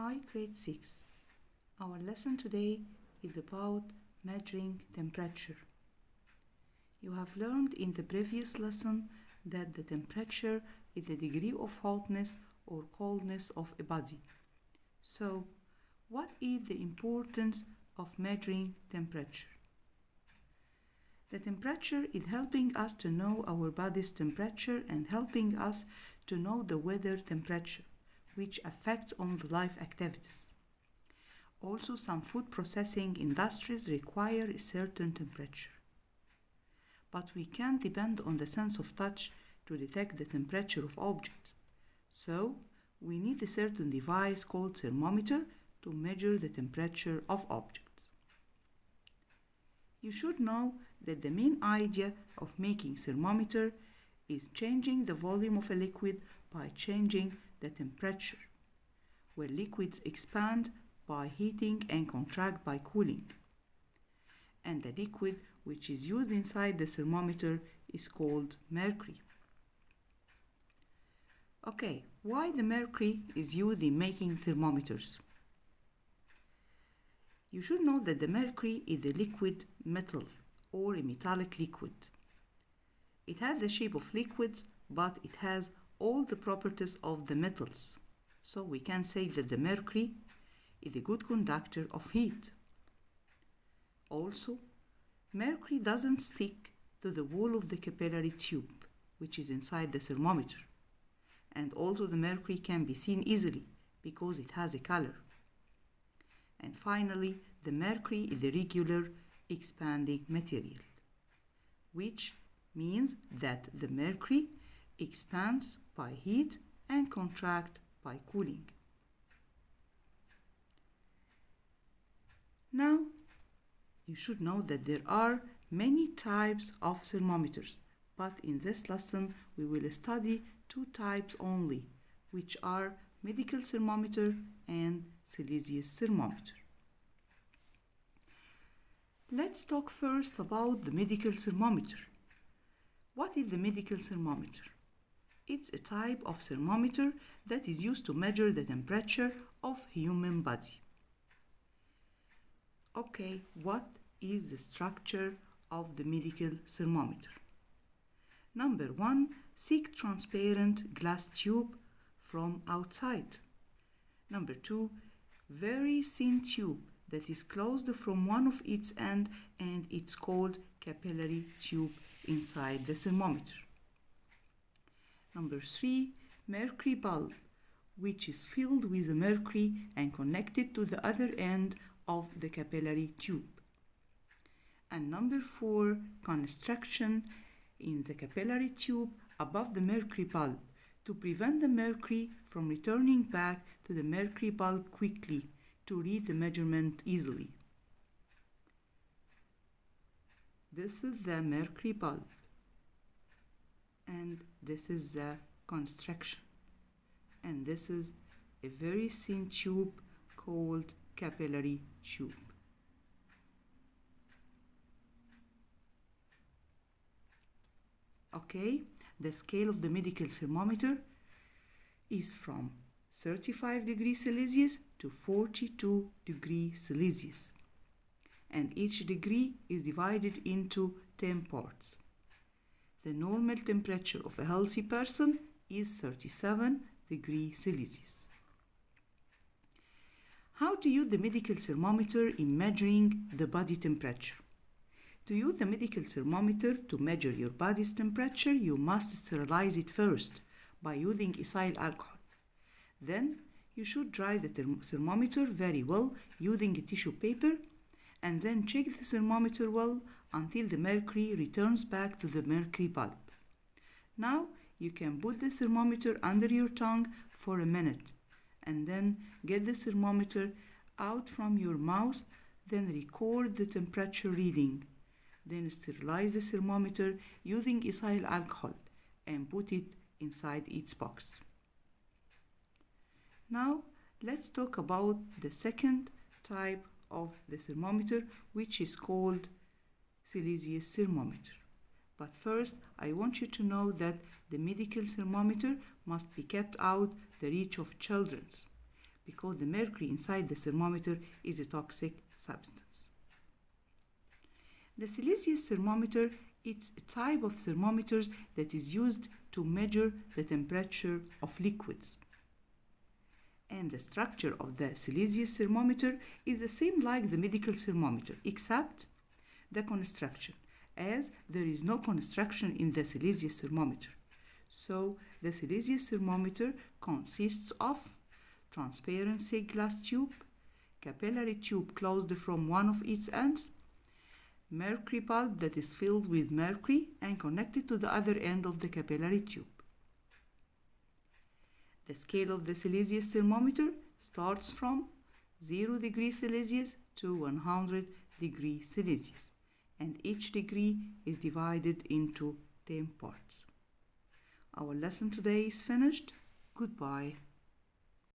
Hi, grade 6. Our lesson today is about measuring temperature. You have learned in the previous lesson that the temperature is the degree of hotness or coldness of a body. So, what is the importance of measuring temperature? The temperature is helping us to know our body's temperature and helping us to know the weather temperature, which affects on the life activities. Also, some food processing industries require a certain temperature. But we can't depend on the sense of touch to detect the temperature of objects. So, we need a certain device called thermometer to measure the temperature of objects. You should know that the main idea of making thermometer is changing the volume of a liquid by changing the temperature, where liquids expand by heating and contract by cooling. And the liquid which is used inside the thermometer is called mercury. Okay, why the mercury is used in making thermometers? You should know that the mercury is a liquid metal or a metallic liquid. It has the shape of liquids, but it has all the properties of the metals. So we can say that the mercury is a good conductor of heat. Also, mercury doesn't stick to the wall of the capillary tube, which is inside the thermometer. And also the mercury can be seen easily because it has a color. And finally, the mercury is a regular expanding material, which means that the mercury expands by heat and contracts by cooling. Now, you should know that there are many types of thermometers, but in this lesson we will study two types only, which are medical thermometer and Celsius thermometer. Let's talk first about the medical thermometer. What is the medical thermometer? It's a type of thermometer that is used to measure the temperature of human body. Okay, what is the structure of the medical thermometer? Number 1, thick transparent glass tube from outside. Number 2, very thin tube that is closed from one of its ends and it's called capillary tube inside the thermometer. Number 3, mercury bulb, which is filled with mercury and connected to the other end of the capillary tube. And number 4, construction in the capillary tube above the mercury bulb to prevent the mercury from returning back to the mercury bulb quickly to read the measurement easily. This is the mercury bulb and this is the construction, and this is a very thin tube called capillary tube. Okay, the scale of the medical thermometer is from 35 degrees Celsius to 42 degrees Celsius, and each degree is divided into 10 parts. The normal temperature of a healthy person is 37 degrees Celsius. How to use the medical thermometer in measuring the body temperature? To use the medical thermometer to measure your body's temperature, you must sterilize it first by using ethyl alcohol. Then, you should dry the thermometer very well using a tissue paper, and then check the thermometer well until the mercury returns back to the mercury bulb. Now, you can put the thermometer under your tongue for a minute, and then get the thermometer out from your mouth, then record the temperature reading. Then sterilize the thermometer using ethyl alcohol and put it inside its box. Now, let's talk about the second type of the thermometer, which is called Celsius thermometer. But first, I want you to know that the medical thermometer must be kept out the reach of children, because the mercury inside the thermometer is a toxic substance. The Celsius thermometer is a type of thermometers that is used to measure the temperature of liquids. And the structure of the Celsius thermometer is the same like the medical thermometer, except the construction, as there is no construction in the Celsius thermometer. So the Celsius thermometer consists of transparent thick glass tube, capillary tube closed from one of its ends, mercury bulb that is filled with mercury and connected to the other end of the capillary tube. The scale of the Celsius thermometer starts from 0 degrees Celsius to 100 degrees Celsius, and each degree is divided into 10 parts. Our lesson today is finished. Goodbye.